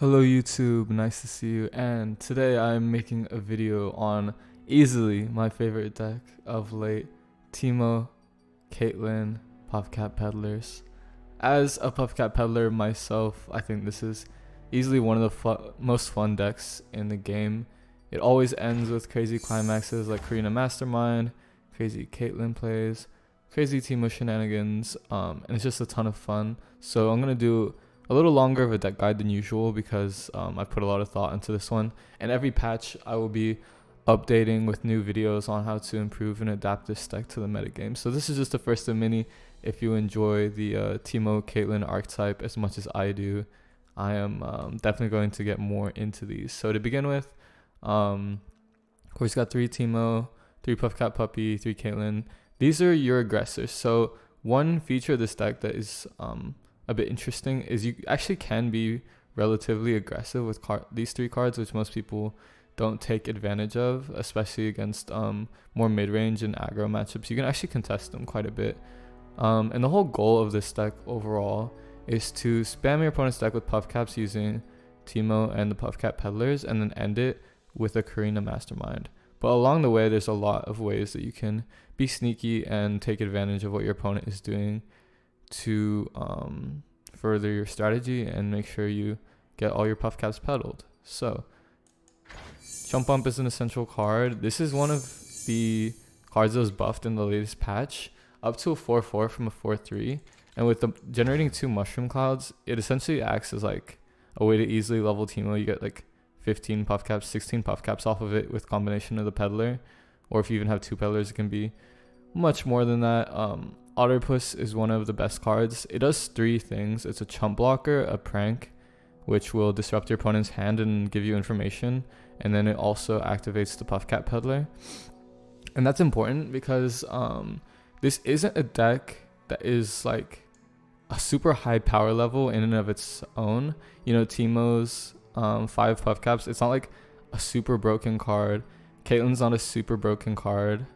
Hello YouTube, nice to see you, and today I'm making a video on easily my favorite deck of late, Teemo Caitlyn Puffcap Peddlers. As a Puffcap Peddler myself, I think this is easily one of the most fun decks in the game. It always ends with crazy climaxes like Karina Mastermind, crazy Caitlyn plays, crazy Teemo shenanigans, and it's just a ton of fun. So I'm going to do a little longer of a deck guide than usual because I put a lot of thought into this one, and every patch I will be updating with new videos on how to improve and adapt this deck to the metagame. So this is just the first of many. If you enjoy the Teemo Caitlyn archetype as much as I do, I am definitely going to get more into these. So to begin with, of course, got 3 Teemo, 3 Puffcat Puppy, 3 Caitlyn. These are your aggressors. So one feature of this deck that is a bit interesting is you actually can be relatively aggressive with these 3 cards, which most people don't take advantage of, especially against more mid-range and aggro matchups. You can actually contest them quite a bit. And the whole goal of this deck overall is to spam your opponent's deck with Puffcaps using Teemo and the Puffcat Peddlers, and then end it with a Karina Mastermind. But along the way, there's a lot of ways that you can be sneaky and take advantage of what your opponent is doing to further your strategy and make sure you get all your Puffcaps peddled. So Chump Bump is an essential card. This is one of the cards that was buffed in the latest patch, up to a 4/4 from a 4/3, and with the generating 2 mushroom clouds, it essentially acts as like a way to easily level Teemo. You get like 15 Puffcaps, 16 Puffcaps off of it with combination of the peddler, or if you even have 2 peddlers, it can be much more than that. Otterpuss is one of the best cards. It does 3 things. It's a chump blocker, a prank, which will disrupt your opponent's hand and give you information, and then it also activates the Puffcat Peddler. And that's important because this isn't a deck that is like a super high power level in and of its own. You know, Teemo's 5 Puffcaps, it's not like a super broken card. Caitlyn's not a super broken card.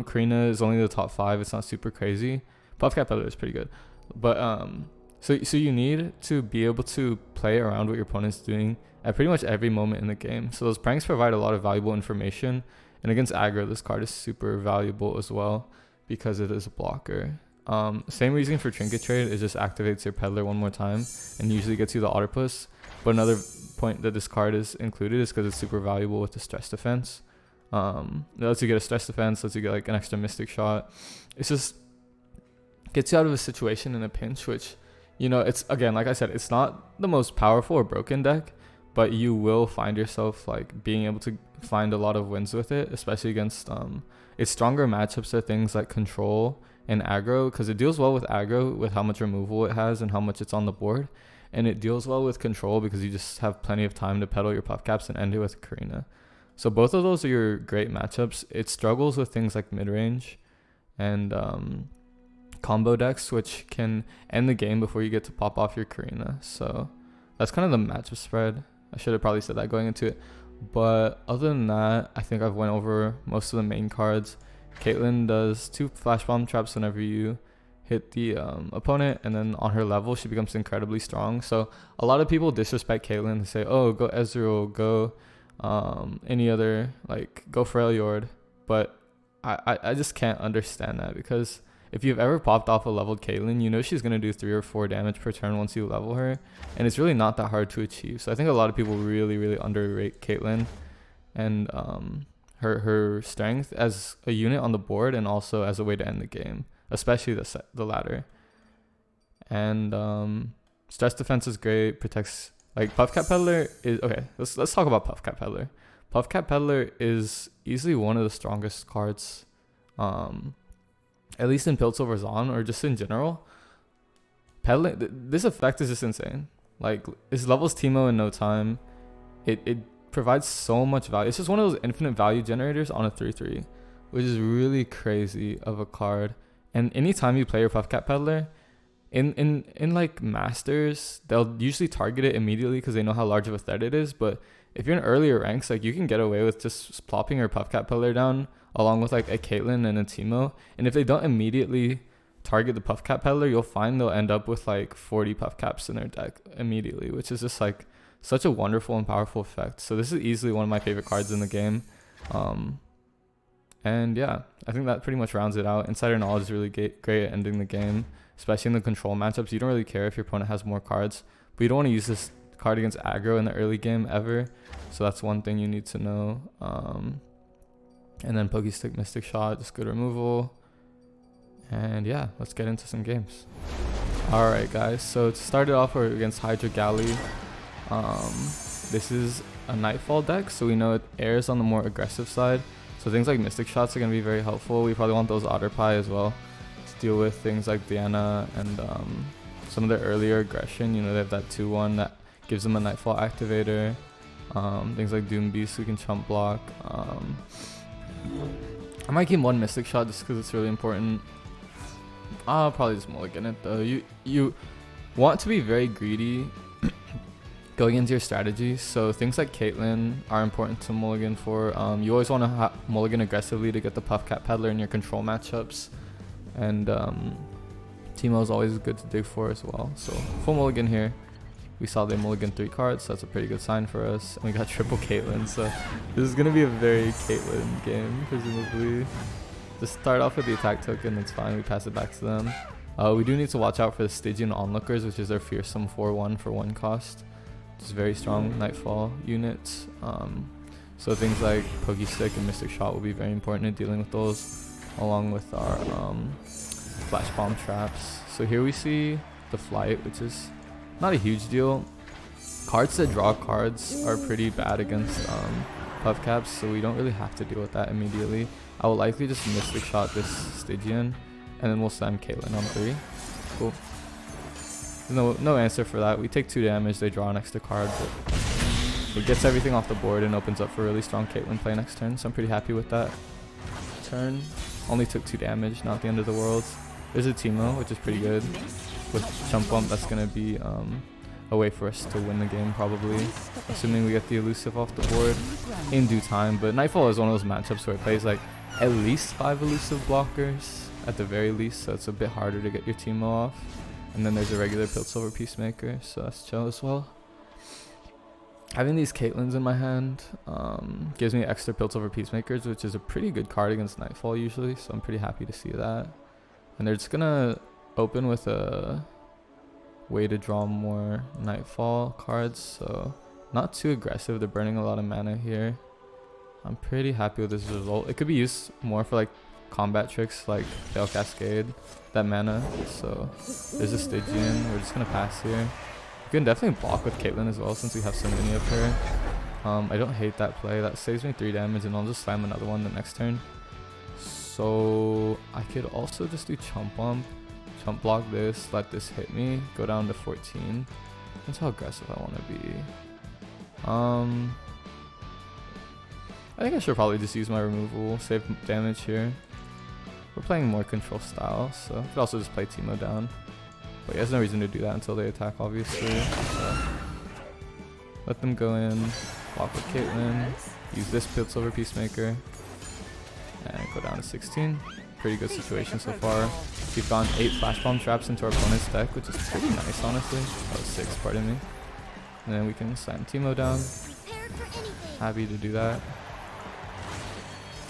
Karina is only the top 5. It's not super crazy. Puffcat Peddler is pretty good, but so you need to be able to play around what your opponent's doing at pretty much every moment in the game. So those pranks provide a lot of valuable information, and against aggro, this card is super valuable as well because it is a blocker. Same reason for Trinket Trade, it just activates your peddler one more time and usually gets you the Otterpuss. But another point that this card is included is because it's super valuable with the stress defense. It lets you get a stress defense, lets you get like an extra mystic shot. It's just gets you out of a situation in a pinch, which, you know, it's, again, like I said, it's not the most powerful or broken deck, but you will find yourself like being able to find a lot of wins with it, especially against its stronger matchups are things like control and aggro, because it deals well with aggro with how much removal it has and how much it's on the board, and it deals well with control because you just have plenty of time to peddle your Puffcaps and end it with Karina. So both of those are your great matchups. It struggles with things like mid-range and combo decks, which can end the game before you get to pop off your Karina. So that's kind of the matchup spread. I should have probably said that going into it. But other than that, I think I've went over most of the main cards. Caitlyn does 2 flash bomb traps whenever you hit the opponent, and then on her level, she becomes incredibly strong. So a lot of people disrespect Caitlyn and say, oh, go Ezreal, go any other, like go Freljord, but I just can't understand that, because if you've ever popped off a leveled Caitlyn, you know she's going to do 3 or 4 damage per turn once you level her, and it's really not that hard to achieve. So I think a lot of people really underrate Caitlyn and her strength as a unit on the board, and also as a way to end the game, especially the latter. And stress defense is great, protects. Like Puffcat Peddler is okay. Let's talk about Puffcat Peddler. Puffcat Peddler is easily one of the strongest cards, at least in Piltover Zon or just in general. Peddling, this effect is just insane. Like, it levels Teemo in no time. It provides so much value. It's just one of those infinite value generators on a 3/3, which is really crazy of a card. And anytime you play your Puffcat Peddler, in like masters, they'll usually target it immediately because they know how large of a threat it is. But if you're in earlier ranks, like, you can get away with just plopping your Puffcat Peddler down along with like a Caitlyn and a Teemo, and if they don't immediately target the Puffcat Peddler, you'll find they'll end up with like 40 Puffcaps in their deck immediately, which is just like such a wonderful and powerful effect. So this is easily one of my favorite cards in the game. And yeah, I think that pretty much rounds it out. Insider Knowledge is really great at ending the game, especially in the control matchups. You don't really care if your opponent has more cards, but you don't want to use this card against aggro in the early game ever. So that's one thing you need to know. And then Pokestick, Mystic Shot, just good removal. And yeah, let's get into some games. Alright guys, so to start it off, we're against Hydra Galley. This is a Nightfall deck, so we know it airs on the more aggressive side. So things like Mystic Shots are going to be very helpful. We probably want those Otter Pie as well to deal with things like Diana and some of their earlier aggression. You know, they have that 2-1 that gives them a Nightfall activator. Things like Doom Beast we can chump block. I might keep one Mystic Shot just because it's really important. I'll probably just mulligan it though. You want to be very greedy going into your strategy, so things like Caitlyn are important to mulligan for. You always want to mulligan aggressively to get the Puffcap Peddler in your control matchups, and Teemo is always good to dig for as well. So full mulligan here. We saw they mulligan 3 cards, so that's a pretty good sign for us. And we got triple Caitlyn, so this is going to be a very Caitlyn game, presumably. Just start off with the attack token, that's fine, we pass it back to them. We do need to watch out for the Stygian Onlookers, which is their fearsome 4-1 for 1 cost. Just very strong Nightfall units. So things like Pokestick and Mystic Shot will be very important in dealing with those, along with our Flash Bomb traps. So here we see the Flight, which is not a huge deal. Cards that draw cards are pretty bad against Puffcaps, so we don't really have to deal with that immediately. I will likely just Mystic Shot this Stygian, and then we'll slam Caitlyn on 3. Cool. No answer for that. We take 2 damage, they draw an extra card, but it gets everything off the board and opens up for a really strong Caitlyn play next turn, so I'm pretty happy with that. Turn, only took 2 damage, not the end of the world. There's a Teemo, which is pretty good. With Chump Bump, that's going to be a way for us to win the game probably, assuming we get the elusive off the board in due time. But Nightfall is one of those matchups where it plays like at least 5 elusive blockers at the very least, so it's a bit harder to get your Teemo off. And then there's a regular Piltover Peacemaker, so that's chill as well. Having these Caitlyns in my hand gives me extra Piltover Peacemakers, which is a pretty good card against Nightfall usually, so I'm pretty happy to see that. And they're just gonna open with a way to draw more Nightfall cards, so not too aggressive. They're burning a lot of mana here. I'm pretty happy with this result. It could be used more for like combat tricks like Veil Cascade, that mana. So there's a Stygian. We're just gonna pass here. You can definitely block with Caitlyn as well since we have so many of her. I don't hate that play. That saves me 3 damage, and I'll just slam another one the next turn. So I could also just do Chump Bump, Chump block this, let this hit me, go down to 14. That's how aggressive I want to be. I think I should probably just use my removal, save damage here. We're playing more control style, so I could also just play Teemo down. But he has no reason to do that until they attack, obviously. So let them go in, block with Caitlyn, use this Piltover Peacemaker, and go down to 16. Pretty good situation so far. We've gotten 8 Flash Bomb traps into our opponent's deck, which is pretty nice, honestly. That was 6, pardon me. And then we can slam Teemo down. Happy to do that.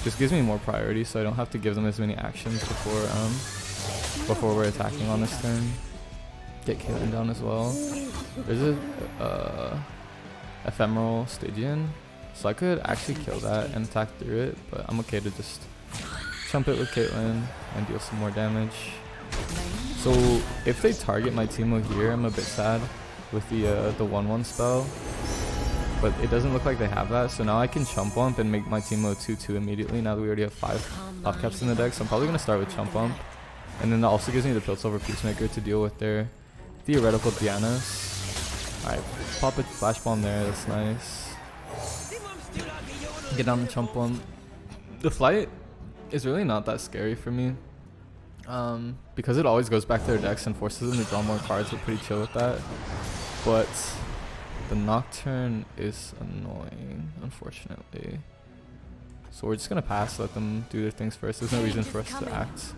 Just gives me more priority, so I don't have to give them as many actions before we're attacking on this turn. Get Caitlyn down as well. There's a ephemeral Stygian, so I could actually kill that and attack through it, but I'm okay to just chump it with Caitlyn and deal some more damage. So if they target my Teemo here, I'm a bit sad with the 1-1 spell, but it doesn't look like they have that, so now I can Chump Bump and make my Teemo 2-2 immediately now that we already have 5 Puffcaps in the deck. So I'm probably going to start with Chump Bump, and then that also gives me the Piltover Peacemaker to deal with their theoretical Dianas. Alright, pop a Flash Bomb there, that's nice. Get down the Chump Bump. The Flight is really not that scary for me, because it always goes back to their decks and forces them to draw more cards. We're pretty chill with that, but the Nocturne is annoying, unfortunately. So we're just gonna pass, let them do their things first. There's no reason for us to act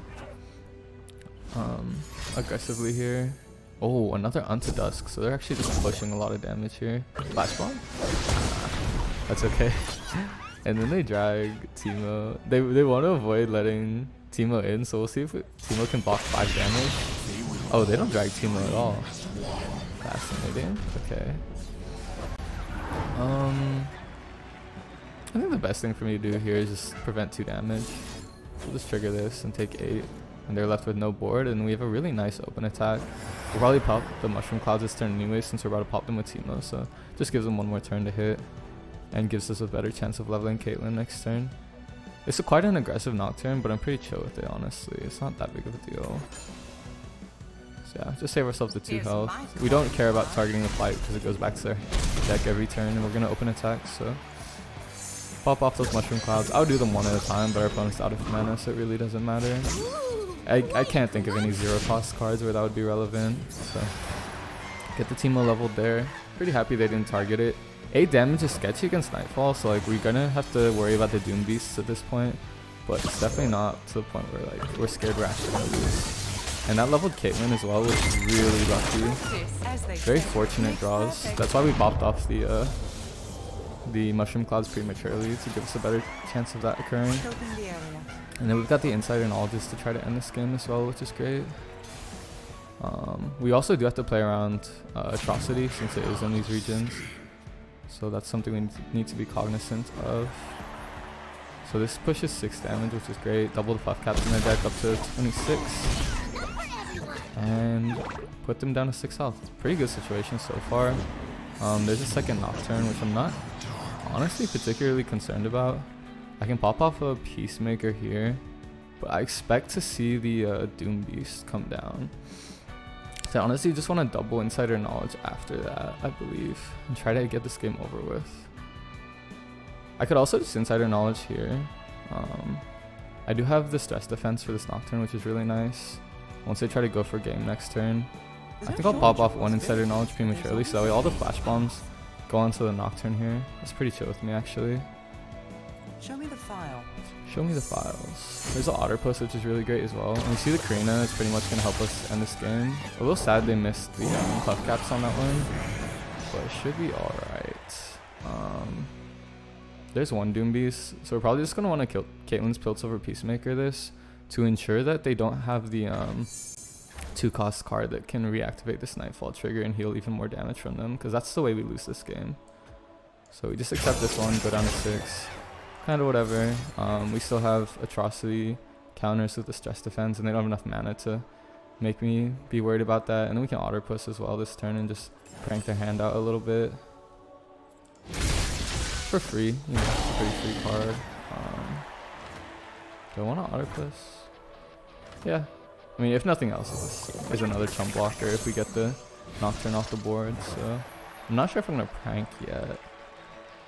aggressively here. Oh, another Unto Dusk. So they're actually just pushing a lot of damage here. Flash bomb? Nah, that's okay. And then they drag Teemo. They want to avoid letting Teemo in, so we'll see if Teemo can block 5 damage. Oh, they don't drag Teemo at all. Fascinating. Okay. I think the best thing for me to do here is just prevent 2 damage. We'll just trigger this and take 8. And they're left with no board, and we have a really nice open attack. We'll probably pop the Mushroom Clouds this turn anyway, since we're about to pop them with Teemo, so just gives them one more turn to hit and gives us a better chance of leveling Caitlyn next turn. It's quite an aggressive Nocturne, but I'm pretty chill with it, honestly. It's not that big of a deal. So yeah, just save ourselves the 2 health. We don't care about targeting the fight because it goes back to their deck every turn, and we're going to open attack, so pop off those Mushroom Clouds. I'll do them one at a time, but our opponent's out of mana, so it really doesn't matter. I can't think of any 0 cost cards where that would be relevant, so get the Teemo leveled there. Pretty happy they didn't target it. 8 damage is sketchy against Nightfall, so like we're gonna have to worry about the Doom Beasts at this point, but it's definitely not to the point where like we're scared we're actually gonna lose. And that leveled Caitlyn as well was really lucky. Very fortunate draws. That's why we popped off the Mushroom Clouds prematurely to give us a better chance of that occurring. And then we've got the Insider Knowledge to try to end this game as well, which is great. We also do have to play around Atrocity since it is in these regions. So that's something we need to be cognizant of. So this pushes 6 damage, which is great. Double the Puffcaps in their deck up to 26. And put them down to 6 health. Pretty good situation so far. There's a second Nocturne, which I'm not honestly particularly concerned about. I can pop off a Peacemaker here, but I expect to see the Doom Beast come down. So I honestly just want to double Insider Knowledge after that, I believe, and try to get this game over with. I could also just Insider Knowledge here. I do have the Stress Defense for this Nocturne, which is really nice. Once they try to go for game next turn, I think I'll pop off 1 Insider Knowledge prematurely, so that way all the Flash Bombs go onto the Nocturne here. That's pretty chill with me, actually. Show me the file. Show me the files. There's an Otter Post, which is really great as well. And we see the Karina is pretty much going to help us end this game. A little sad they missed the Puffcaps on that one, but it should be alright. There's 1 Doom Beast, so we're probably just going to want to kill Caitlyn's Piltover Peacemaker this to ensure that they don't have the 2-cost card that can reactivate this Nightfall trigger and heal even more damage from them, because that's the way we lose this game. So we just accept this one, go down to 6. Kind of whatever. We still have Atrocity counters with the Stress Defense, and they don't have enough mana to make me be worried about that. And then we can Otter Push as well this turn and just prank their hand out a little bit. For free, you know, it's a pretty free card. Do I want to Otter Push? Yeah. I mean, if nothing else, there's another chump blocker if we get the Nocturne off the board. So I'm not sure if I'm going to prank yet.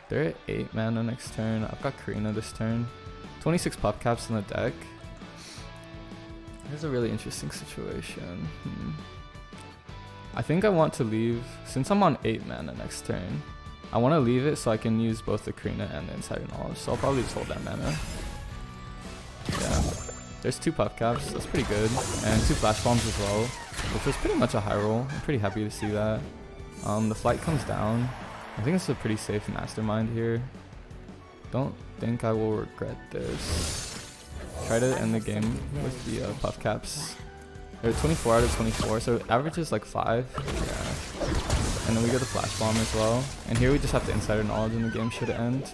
They're at 8 mana next turn. I've got Karina this turn. 26 Puffcaps in the deck. Here's a really interesting situation. I think I want to leave, since I'm on 8 mana next turn, I want to leave it so I can use both the Karina and the Insider Knowledge. So I'll probably just hold that mana. Yeah. There's 2 Puffcaps. That's pretty good. And 2 Flash Bombs as well, which was pretty much a high roll. I'm pretty happy to see that. The flight comes down. I think it's a pretty safe mastermind here. Don't think I will regret this. Try to end the game with the Puffcaps. They're 24 out of 24, so average is like 5. Yeah. And then we get the Flash Bomb as well. And here we just have to Insider Knowledge and the game should end.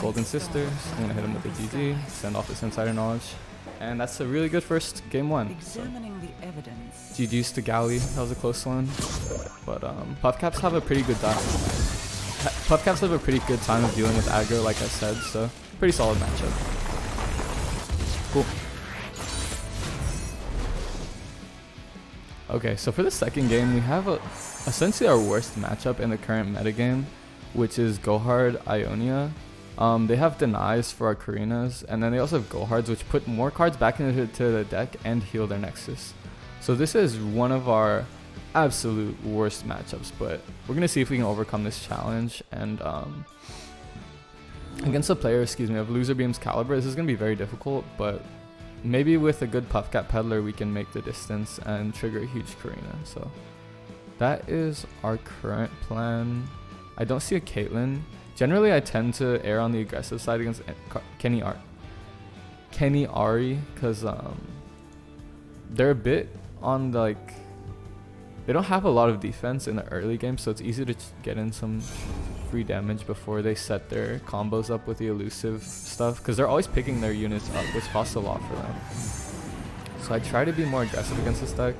Golden Sisters. I'm going to hit him with the GG. Send off this Insider Knowledge. And that's a really good first game 1. So. GG's to Galley. That was a close one. But Puffcaps have a pretty good time. Puffcaps have a pretty good time of dealing with aggro, like I said. So pretty solid matchup. Cool. Okay, so for the second game, we have essentially our worst matchup in the current metagame, which is Gohard Ionia. They have denies for our Karinas, and then they also have Gohards, which put more cards back into the deck and heal their Nexus. So this is one of our absolute worst matchups, but we're gonna see if we can overcome this challenge. And against a player, of Loser Beam's caliber, this is gonna be very difficult, but maybe with a good Puffcap peddler we can make the distance and trigger a huge Karina. So that is our current plan. I don't see a Caitlyn. Generally I tend to err on the aggressive side against Kenny Ari because they're a bit on the, like, they don't have a lot of defense in the early game, so it's easy to get in some free damage before they set their combos up with the elusive stuff, because they're always picking their units up, which costs a lot for them. So I try to be more aggressive against this deck,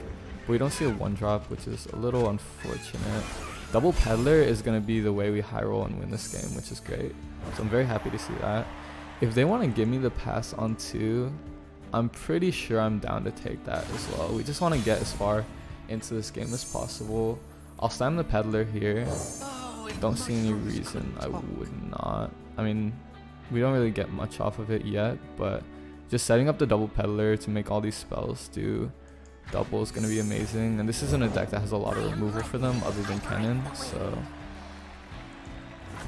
but we don't see a one drop, which is a little unfortunate. Double peddler is going to be the way we high roll and win this game, which is great. So I'm very happy to see that. If they want to give me the pass on 2, I'm pretty sure I'm down to take that as well. We just want to get as far into this game as possible. I'll slam the peddler here. Don't see any reason I would not. I mean, we don't really get much off of it yet, but just setting up the double peddler to make all these spells do double is going to be amazing. And this isn't a deck that has a lot of removal for them other than cannon, so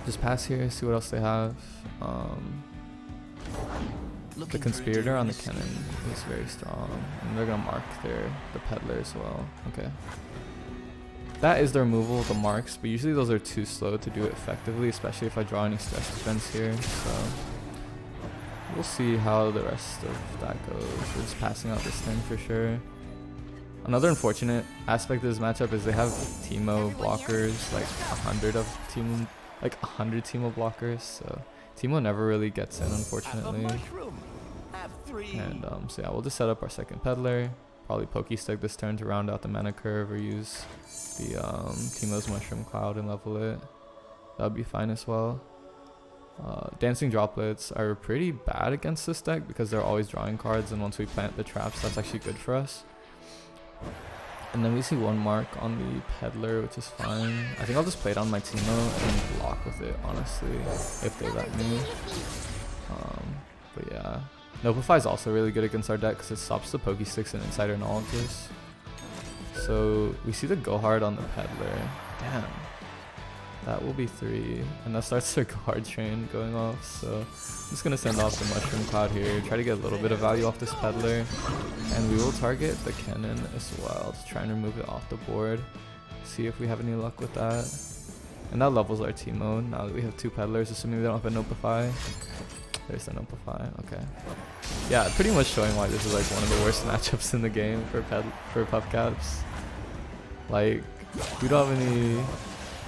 just pass here, see what else they have. The conspirator on the cannon is very strong, and they're gonna mark the peddler as well. Okay, that is the removal of the marks, but usually those are too slow to do it effectively, especially if I draw any stress defense here. So we'll see how the rest of that goes. We're just passing out this thing for sure. Another unfortunate aspect of this matchup is they have Teemo blockers, like 100 Teemo blockers, so Teemo never really gets in, unfortunately. And so yeah, we'll just set up our second peddler. Probably pokey stick this turn to round out the mana curve, or use the Teemo's mushroom cloud and level it. That would be fine as well. Dancing droplets are pretty bad against this deck because they're always drawing cards, and once we plant the traps, that's actually good for us. And then we see one mark on the peddler, which is fine. I think I'll just play it on my Teemo and block with it, honestly, if they let me. But yeah, Notify is also really good against our deck because it stops the pokey sticks and insider knowledges. So we see the go hard on the peddler. Damn, that will be 3, and that starts their go hard train going off. So I'm just gonna send off the mushroom cloud here, try to get a little bit of value off this peddler, and we will target the cannon as well to try and remove it off the board. See if we have any luck with that. And that levels our Teemo now that we have 2 peddlers, assuming they don't have a Notify. There's the Notify. Okay. Yeah, pretty much showing why this is like one of the worst matchups in the game for Puffcaps. Like, we don't have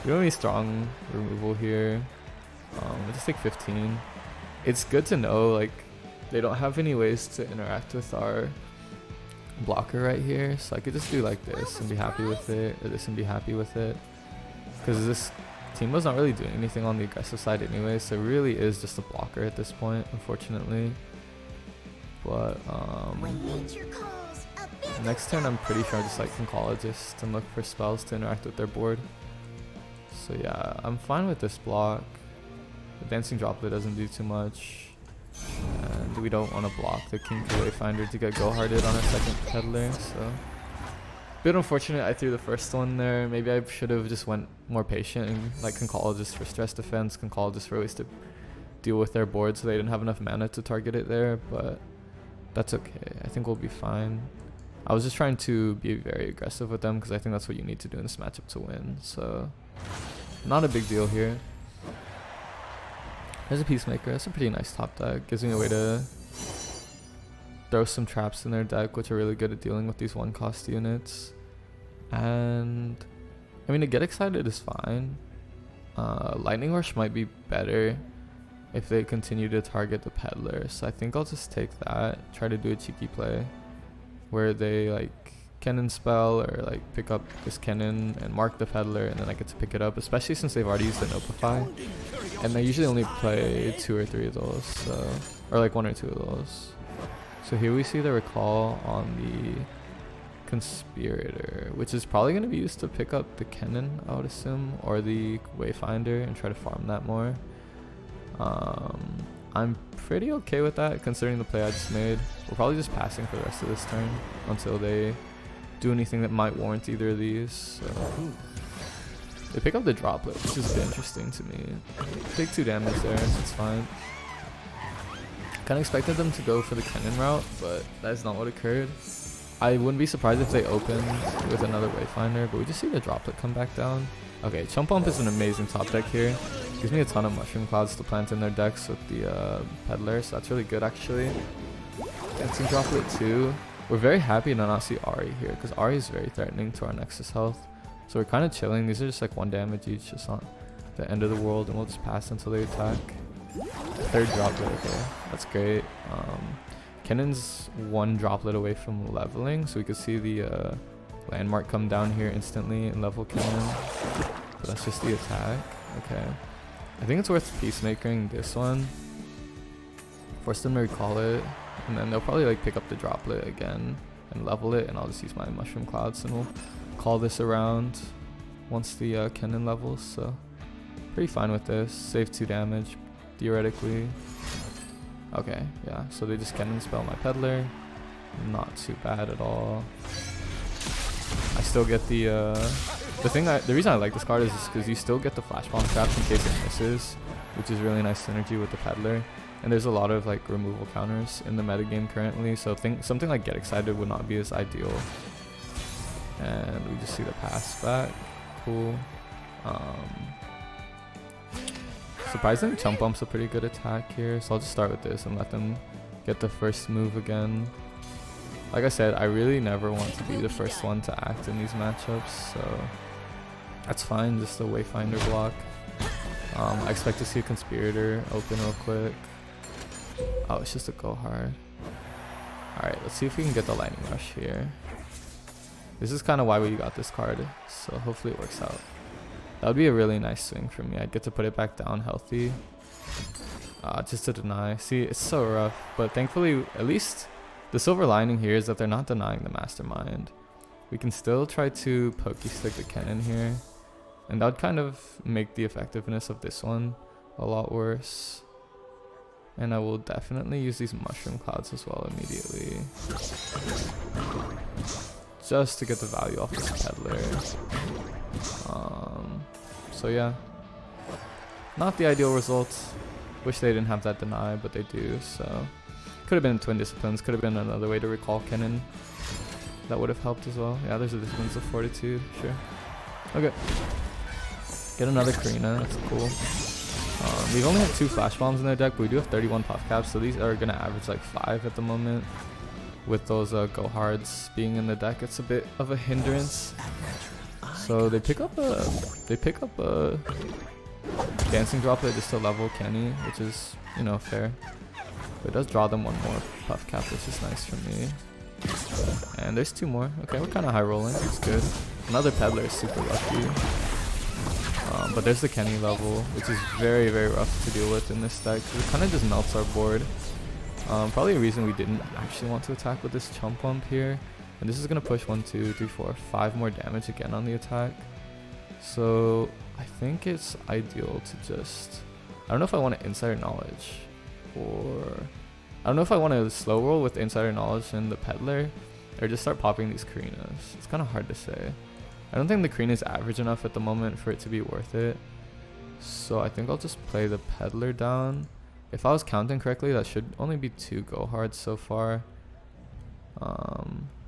any strong removal here. We'll just take 15. It's good to know, like, they don't have any ways to interact with our blocker right here, so I could just do like this and be happy with it, or this and be happy with it, because this Teemo's not really doing anything on the aggressive side anyway, so it really is just a blocker at this point, unfortunately. But next turn I'm pretty sure I just like Conchologist and look for spells to interact with their board. So yeah, I'm fine with this block. The Dancing Droplet doesn't do too much, and we don't want to block the King Wayfinder to get go hearted on our second peddler. So bit unfortunate I threw the first one there. Maybe I should have just went more patient and like Conchologist for stress defense, Conchologist for ways to deal with their board so they didn't have enough mana to target it there, but that's okay. I think we'll be fine. I was just trying to be very aggressive with them because I think that's what you need to do in this matchup to win. So not a big deal here. There's a Peacemaker. That's a pretty nice top deck. Gives me a way to throw some traps in their deck, which are really good at dealing with these 1-cost units. And I mean, to get excited is fine. Lightning Rush might be better if they continue to target the peddler. So I think I'll just take that. Try to do a cheeky play where they like cannon spell or like pick up this cannon and mark the peddler, and then I get to pick it up, especially since they've already used the Notify, and they usually only play 2 or 3 of those, so, or like 1 or 2 of those. So here we see the recall on the Conspirator, which is probably going to be used to pick up the cannon, I would assume, or the Wayfinder, and try to farm that more. I'm pretty okay with that considering the play I just made. We're probably just passing for the rest of this turn until they do anything that might warrant either of these. So they pick up the droplet, which is a bit interesting to me. Take 2 damage there, it's fine. Kind of expected them to go for the cannon route, but that is not what occurred. I wouldn't be surprised if they opened with another Wayfinder, but we just see the droplet come back down. Okay, Chump Bump is an amazing top deck here. Gives me a ton of Mushroom Clouds to plant in their decks with the Peddler, so that's really good actually. Dancing Droplet too. We're very happy to not see Ahri here, because Ahri is very threatening to our Nexus health. So we're kind of chilling. These are just like 1 damage each, just not the end of the world, and we'll just pass until they attack. Third droplet, okay, that's great. Kennen's 1 droplet away from leveling, so we could see the landmark come down here instantly and level Kennen. So that's just the attack. Okay, I think it's worth peacemakering this one. Force them to recall it, and then they'll probably like pick up the droplet again and level it, and I'll just use my Mushroom Clouds and we'll call this around once the Kennen levels. So pretty fine with this. Save 2 damage theoretically. Okay, yeah, so they just Kennen spell my Peddler. Not too bad at all. I still get the reason I like this card is because you still get the Flash Bomb traps in case it misses, which is really nice synergy with the Peddler. And there's a lot of like removal counters in the metagame currently, so something like Get Excited would not be as ideal. And we just see the pass back. Cool. Surprisingly, Chump Bump's a pretty good attack here, so I'll just start with this and let them get the first move again. Like I said, I really never want to be the first one to act in these matchups, so that's fine, just a Wayfinder block. I expect to see a Conspirator open real quick. Oh, it's just a go hard. Alright, let's see if we can get the Lightning Rush here. This is kind of why we got this card, so hopefully it works out. That would be a really nice swing for me. I'd get to put it back down healthy. Just to deny. See, it's so rough, but thankfully, at least the silver lining here is that they're not denying the Mastermind. We can still try to pokey stick the Kennen here, and that would kind of make the effectiveness of this one a lot worse. And I will definitely use these Mushroom Clouds as well immediately, just to get the value off this Peddler. So yeah, not the ideal results. Wish they didn't have that deny, but they do. So could have been Twin Disciplines, could have been another way to recall Kennen. That would have helped as well. Yeah, there's a Disciplines of Fortitude, sure. Okay, get another Karina, that's cool. We've only have 2 Flash Bombs in their deck, but we do have 31 Puffcaps, so these are gonna average like 5 at the moment. With those Go Hards being in the deck, it's a bit of a hindrance. So they pick up a Dancing Droplet just to level Kenny, which is, you know, fair. But it does draw them 1 more Puffcap, which is nice for me. And there's 2 more. Okay, we're kind of high rolling. It's good. Another Peddler is super lucky. But there's the Kenny level, which is very, very rough to deal with in this deck. It kind of just melts our board. Probably a reason we didn't actually want to attack with this Chump Bump here. And this is going to push 1, 2, 3, 4, 5 more damage again on the attack. So I think it's ideal to just... I don't know if I want to Insider Knowledge, or... I don't know if I want to slow roll with Insider Knowledge and the Peddler, or just start popping these Karinas. It's kind of hard to say. I don't think the Karina is average enough at the moment for it to be worth it. So I think I'll just play the Peddler down. If I was counting correctly, that should only be 2 Go Hards so far.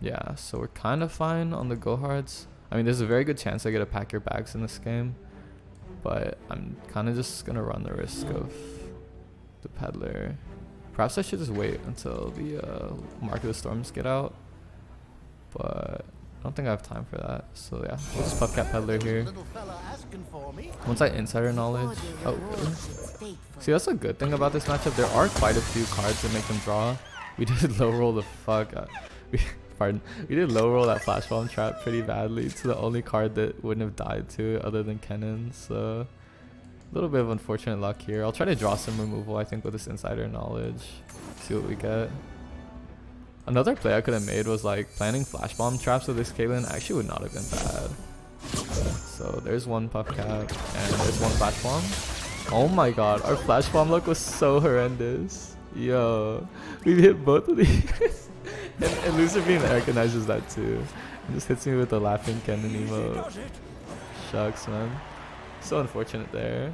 Yeah, so we're kind of fine on the Go Hards. I mean, there's a very good chance I get to pack your bags in this game, but I'm kind of just gonna run the risk of the Peddler. Perhaps I should just wait until the Mark of the Storms get out, but I don't think I have time for that. So yeah, we'll just Puffcat Peddler here. Once I Insider Knowledge. Oh, really? See, that's a good thing about this matchup. There are quite a few cards that make them draw. We did low roll the fuck out. We did low roll that Flash Bomb trap pretty badly. It's the only card that wouldn't have died to it other than Kennen. So a little bit of unfortunate luck here. I'll try to draw some removal, I think, with this Insider Knowledge. See what we get. Another play I could have made was like planning Flash Bomb traps with this Caitlyn. Actually would not have been bad. So there's 1 Puffcap and there's 1 Flash Bomb. Oh my god, our Flash Bomb luck was so horrendous. Yo, we hit both of these. and Lucifer being recognizes that too. He just hits me with the laughing Kennen emote. Shucks, man. So unfortunate there.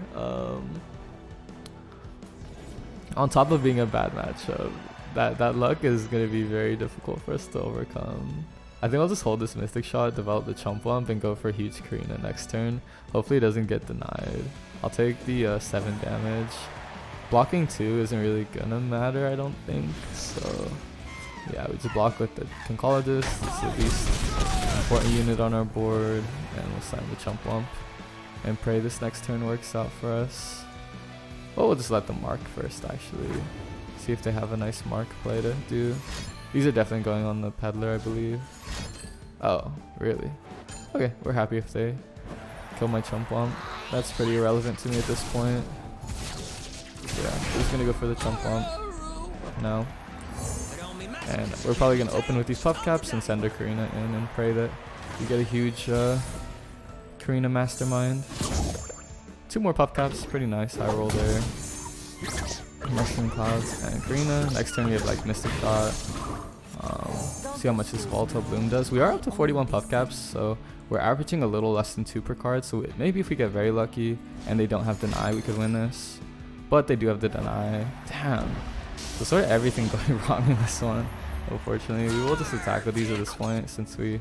On top of being a bad matchup, that luck is going to be very difficult for us to overcome. I think I'll just hold this Mystic Shot, develop the Chump Wump, and go for huge Karina next turn. Hopefully it doesn't get denied. I'll take the 7 damage. Blocking 2 isn't really going to matter, I don't think. So yeah, we just block with the Conchologist. It's the least important unit on our board. And we'll slam the Chump Wump. And pray this next turn works out for us. Well, we'll just let them mark first, actually. See if they have a nice mark play to do. These are definitely going on the Peddler, I believe. Oh, really? Okay, we're happy if they kill my Chump Wump. That's pretty irrelevant to me at this point. Yeah, we're just gonna go for the Chump Wump now. And we're probably gonna open with these Puffcaps and send a Karina in and pray that we get a huge Karina Mastermind. 2 more Puffcaps, pretty nice. High roll there. Mushroom Clouds and Karina. Next turn we have like Mystic Shot. See how much this Volatile Bloom does. We are up to 41 Puffcaps, so we're averaging a little less than 2 per card. So maybe if we get very lucky and they don't have Deny, we could win this. But they do have the Deny. Damn. So sort of everything going wrong in this one. Unfortunately, we will just attack with these at this point since we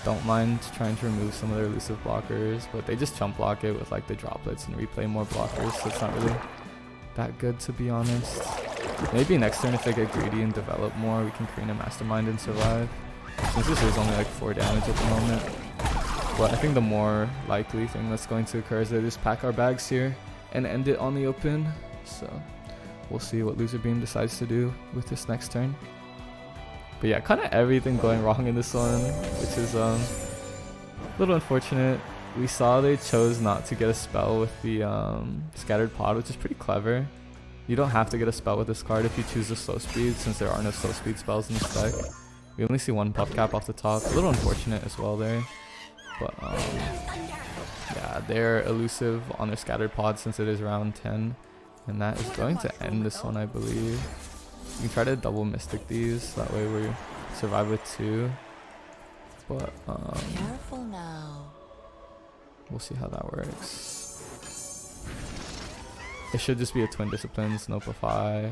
don't mind trying to remove some of their elusive blockers. But they just chump block it with like the droplets and replay more blockers. So it's not really that good, to be honest. Maybe next turn if they get greedy and develop more, we can Karina Mastermind and survive. Since this is only like 4 damage at the moment. But I think the more likely thing that's going to occur is they just pack our bags here and end it on the open. So we'll see what Loser Beam decides to do with this next turn. But yeah, kind of everything going wrong in this one, which is a little unfortunate. We saw they chose not to get a spell with the Scattered Pod, which is pretty clever. You don't have to get a spell with this card if you choose the slow speed, since there are no slow speed spells in this deck. We only see 1 Puffcap off the top. A little unfortunate as well there. But yeah, they're elusive on their Scattered Pod since it is round 10. And that is going to end this one, I believe. We can try to double Mystic these, that way we survive with 2. But careful now. We'll see how that works. It should just be a Twin Disciplines, no Puffy.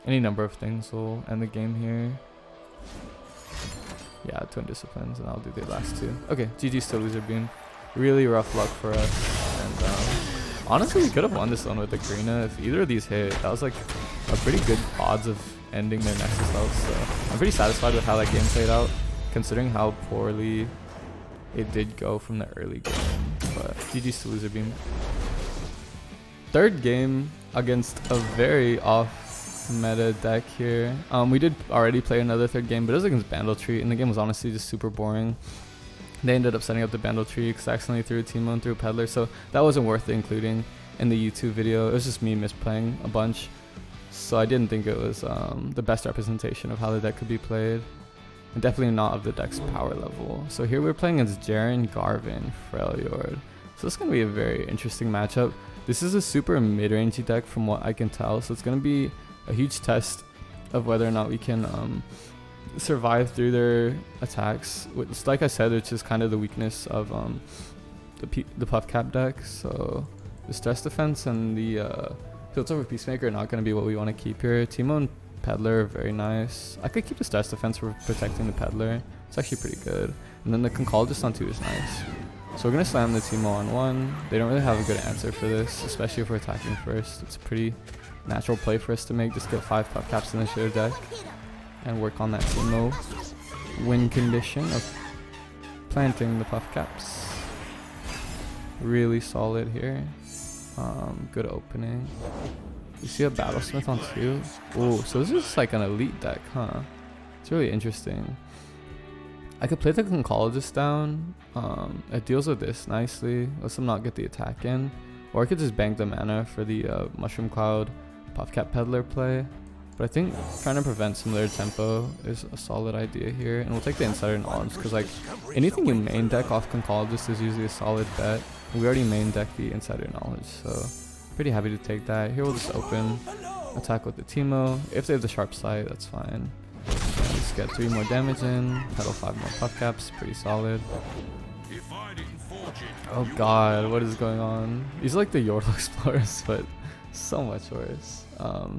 Any number of things will end the game here. Yeah, Twin Disciplines, and I'll do the last 2. Okay, GG's to Loser Beam. Really rough luck for us. And honestly, we could have won this one with the Karina if either of these hit. That was like a pretty good odds of ending their Nexus health. So I'm pretty satisfied with how that game played out, considering how poorly it did go from the early game. But GG's to Loser Beam. Third game against a very off meta deck here. We did already play another third game, but it was against Bandlewood, and the game was honestly just super boring. They ended up setting up the Bandlewood because I accidentally threw a Teemo and threw a Peddler, so that wasn't worth including in the YouTube video. It was just me misplaying a bunch, so I didn't think it was the best representation of how the deck could be played, and definitely not of the deck's power level. So here we're playing against Jaren, Garvin, Freljord. So it's going to be a very interesting matchup. This is a super mid-rangey deck from what I can tell, so it's going to be a huge test of whether or not we can survive through their attacks. Which, like I said, which is kind of the weakness of the Puffcap deck. So the Stress Defense and the Filter over Peacemaker are not going to be what we want to keep here. Teemo and Peddler are very nice. I could keep the Stress Defense for protecting the Peddler. It's actually pretty good. And then the Conchologist on 2 is nice. So we're going to slam the Teemo on 1. They don't really have a good answer for this, especially if we're attacking first. It's a pretty natural play for us to make. Just get 5 Puffcaps in the share deck and work on that Teemo win condition of planting the Puffcaps. Really solid here. Good opening. You see a Battlesmith on 2? Oh, so this is like an elite deck, huh? It's really interesting. I could play the Conchologist down. It deals with this nicely. Lets them not get the attack in. Or I could just bank the mana for the Mushroom Cloud Puffcap Peddler play. But I think trying to prevent some of their tempo is a solid idea here. And we'll take the Insider Knowledge because like anything you main deck off Conchologist is usually a solid bet. We already main deck the Insider Knowledge, so pretty happy to take that. Here we'll just open, attack with the Teemo. If they have the Sharp Sight, that's fine. Just get 3 more damage in, pedal 5 more Puffcaps, pretty solid. Oh god, what is going on? These are like the Yordle Explorers, but So much worse.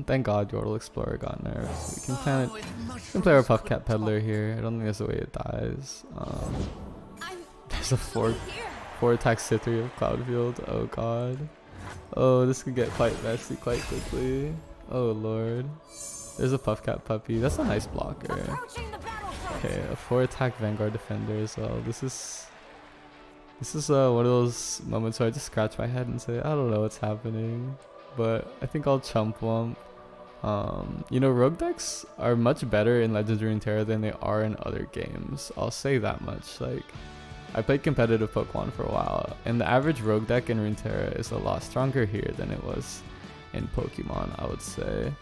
Thank God Yordle Explorer got nerfed. We can play our Puffcat Peddler here. I don't think there's a way it dies. There's a 4 attack Cithri of Cloudfield. Oh god. Oh, this could get quite messy quite quickly. Oh lord. There's a Puffcat puppy. That's a nice blocker. Okay, a 4 attack Vanguard Defender as well. This is one of those moments where I just scratch my head and say, I don't know what's happening. But I think I'll chump Wump. You know, rogue decks are much better in Legends of Runeterra than they are in other games. I'll say that much. Like, I played competitive Pokemon for a while, and the average rogue deck in Runeterra is a lot stronger here than it was in Pokemon, I would say.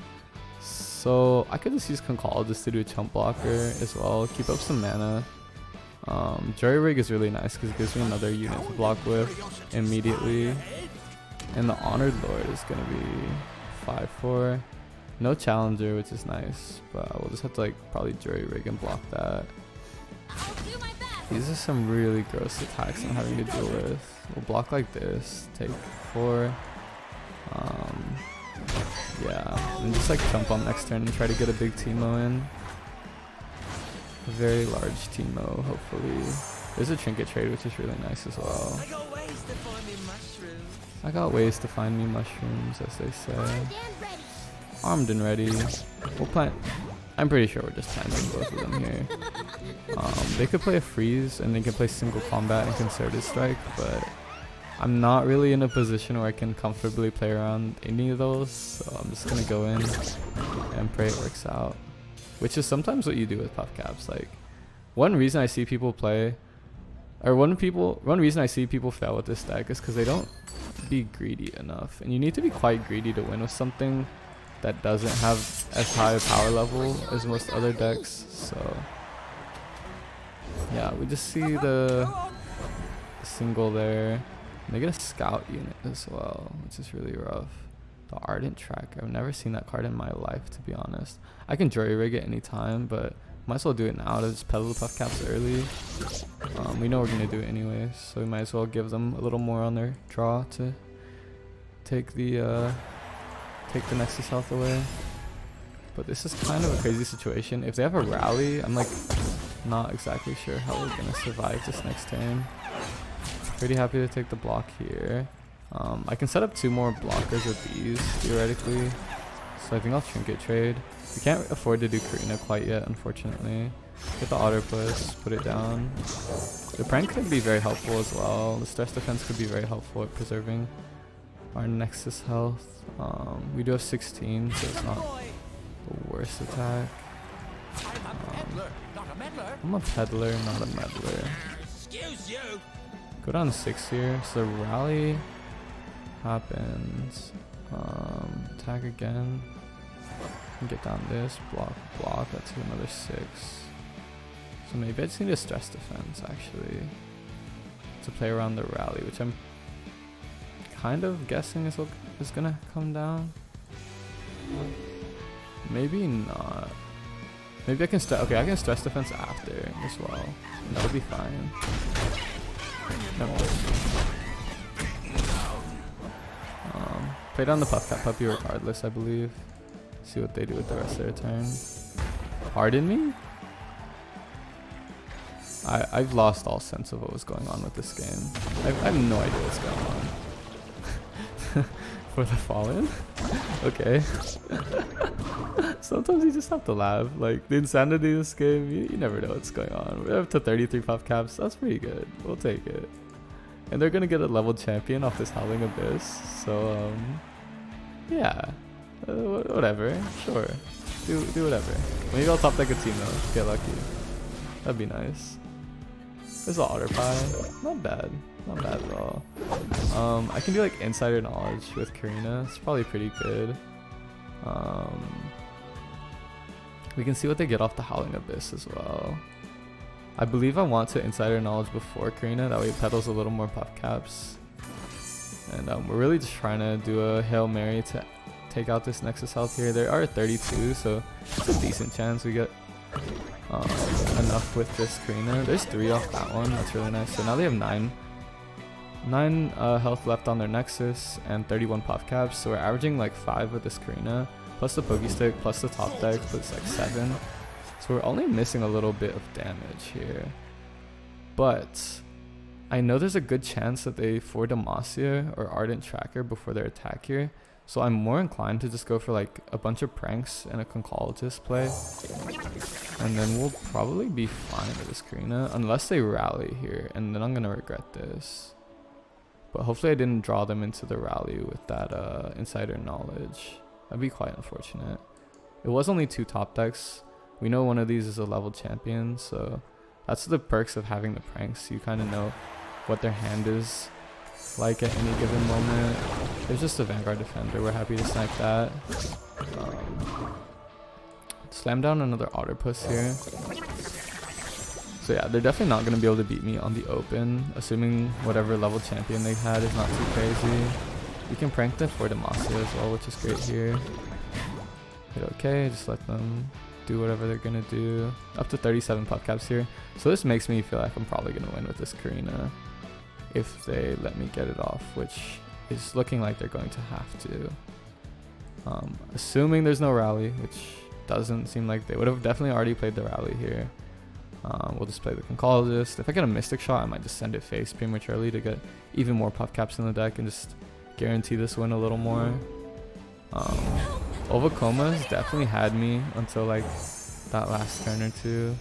So I could just use Concall just to do a chump blocker as well, keep up some mana. Jury Rig is really nice because it gives me another unit to block with immediately. And the Honored Lord is going to be 5-4. No Challenger, which is nice, but we'll just have to like probably Jury Rig and block that. These are some really gross attacks I'm having to deal with. We'll block like this, take 4. Yeah, and just like jump on next turn and try to get a big Teemo in. A very large Teemo, hopefully. There's a Trinket trade, which is really nice as well. I got ways to find me mushrooms, as they say. Armed and ready. We'll plant. I'm pretty sure we're just planting both of them here. They could play a freeze and they can play single combat and concerted strike, but I'm not really in a position where I can comfortably play around any of those, so I'm just gonna go in and pray it works out. Which is sometimes what you do with Puffcaps. Like, one reason I see people play, or one reason I see people fail with this deck is because they don't be greedy enough, and you need to be quite greedy to win with something that doesn't have as high a power level as most other decks. So yeah, we just see the single there. They get a scout unit as well, which is really rough. The Ardent Track, I've never seen that card in my life, to be honest. I can Jury Rig it anytime, but might as well do it now to just peddle the Puffcaps early. We know we're gonna do it anyways, so we might as well give them a little more on their draw to take the Nexus health away. But this is kind of a crazy situation. If they have a rally, I'm like not exactly sure how we're gonna survive this next turn. Pretty happy to take the block here. I can set up 2 more blockers with these theoretically, so I think I'll Trinket trade. We can't afford to do Karina quite yet, unfortunately. Get the Auto Push, put it down. The prank could be very helpful as well. The stress defense could be very helpful at preserving our Nexus health. We do have 16, so it's not the worst attack. I'm a peddler, not a meddler. Go down 6 here. So the rally happens. Attack again. Get down this. Block. That's another 6. So maybe I just need a stress defense actually to play around the rally, which I'm kind of guessing is what is gonna come down. Maybe not. Maybe I can okay, I can stress defense after as well. And that'll be fine. No. Play down the Puffcat puppy regardless, I believe. See what they do with the rest of their turn. Pardon me? I've lost all sense of what was going on with this game. I have no idea what's going on. For the Fallen? Okay. Sometimes you just have to laugh. Like, the insanity of this game, you never know what's going on. We're up to 33 Puffcaps. That's pretty good. We'll take it. And they're gonna get a leveled champion off this Howling Abyss. So, yeah. Whatever. Sure. Do whatever. Maybe I'll top deck a Teemo. Get lucky. That'd be nice. There's an Otter Pie. Not bad. Not bad at all. I can do like Insider Knowledge with Karina. It's probably pretty good. We can see what they get off the Howling Abyss as well. I believe I want to Insider Knowledge before Karina. That way it peddles a little more Puffcaps. And we're really just trying to do a Hail Mary to take out this Nexus health here. There are 32, so it's a decent chance we get enough with this Karina. There's 3 off that one. That's really nice. So now they have 9 9 health left on their Nexus and 31 Puffcaps, so we're averaging like 5 with this Karina, plus the Pokestick, plus the top deck, but it's like 7. So we're only missing a little bit of damage here. But I know there's a good chance that they 4 Demacia or Ardent Tracker before their attack here. So I'm more inclined to just go for like a bunch of pranks and a Conchologist play. And then we'll probably be fine with this Karina, unless they rally here, and then I'm going to regret this. But hopefully I didn't draw them into the rally with that insider knowledge. That'd be quite unfortunate. It was only 2 top decks. We know one of these is a level champion, so that's the perks of having the pranks. You kind of know what their hand is like at any given moment. There's just a Vanguard Defender. We're happy to snipe that. Slam down another Otterpuss here. So yeah, they're definitely not going to be able to beat me on the open, assuming whatever level champion they had is not too crazy. We can prank them for Demacia as well, which is great here. Hit okay, just let them do whatever they're going to do. Up to 37 Puffcaps here. So this makes me feel like I'm probably going to win with this Karina if they let me get it off, which is looking like they're going to have to. Assuming there's no rally, which doesn't seem like they would have definitely already played the rally here. We'll just play the Conchologist. If I get a Mystic Shot, I might just send it face prematurely to get even more Puffcaps in the deck and just guarantee this win a little more. Ovacoma's definitely had me until like that last turn or two.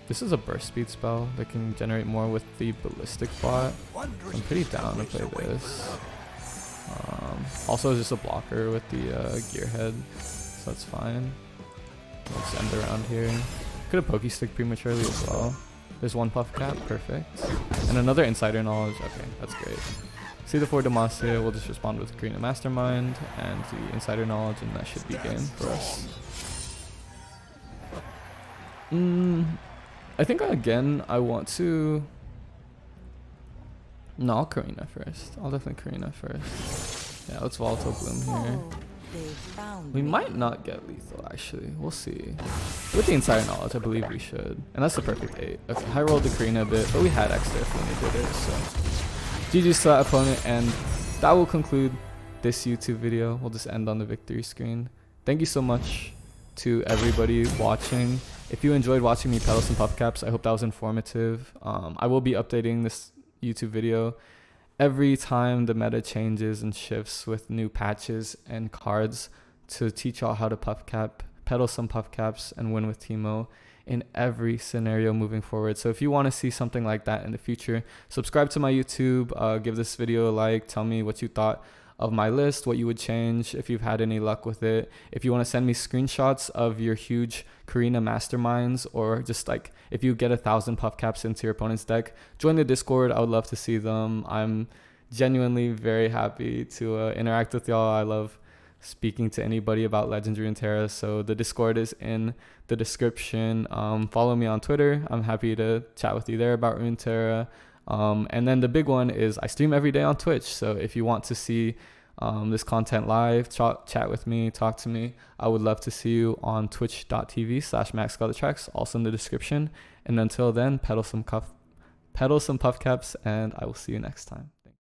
This is a burst speed spell that can generate more with the ballistic bot. I'm pretty down to play this. Also it's just a blocker with the gearhead, so that's fine. We'll just end around here. Could have Pokestick prematurely as well. There's 1 Puffcap, perfect. And another insider knowledge, okay, that's great. See the 4 Demacia, we'll just respond with Karina Mastermind and the insider knowledge, and that should be game for us. I think again I want to... No, I'll Karina first. I'll definitely Karina first. Yeah, let's Volatile Bloom here. We might not get lethal actually. We'll see. With the insider knowledge, I believe we should. And that's the perfect 8. Okay, high rolled the Karina a bit, but we had extra if we did it, so... GG's to that opponent, and that will conclude this YouTube video. We'll just end on the victory screen. Thank you so much to everybody watching. If you enjoyed watching me peddle some Puffcaps, I hope that was informative. I will be updating this YouTube video every time the meta changes and shifts with new patches and cards to teach y'all how to peddle some Puffcaps and win with Teemo in every scenario moving forward. So if you want to see something like that in the future, subscribe to my YouTube, give this video a like, tell me what you thought of my list, what you would change if you've had any luck with it. If you want to send me screenshots of your huge Karina masterminds, or just like if you get 1,000 Puffcaps into your opponent's deck, join the Discord. I would love to see them. I'm genuinely very happy to interact with y'all. I love speaking to anybody about Legends of Runeterra, so the Discord is in the description. Follow me on Twitter. I'm happy to chat with you there about Runeterra. And then the big one is I stream every day on Twitch, so if you want to see this content live, chat with me, talk to me, I would love to see you on twitch.tv/MaxGotTheTracks, also in the description. And until then, peddle some Puffcaps, and I will see you next time.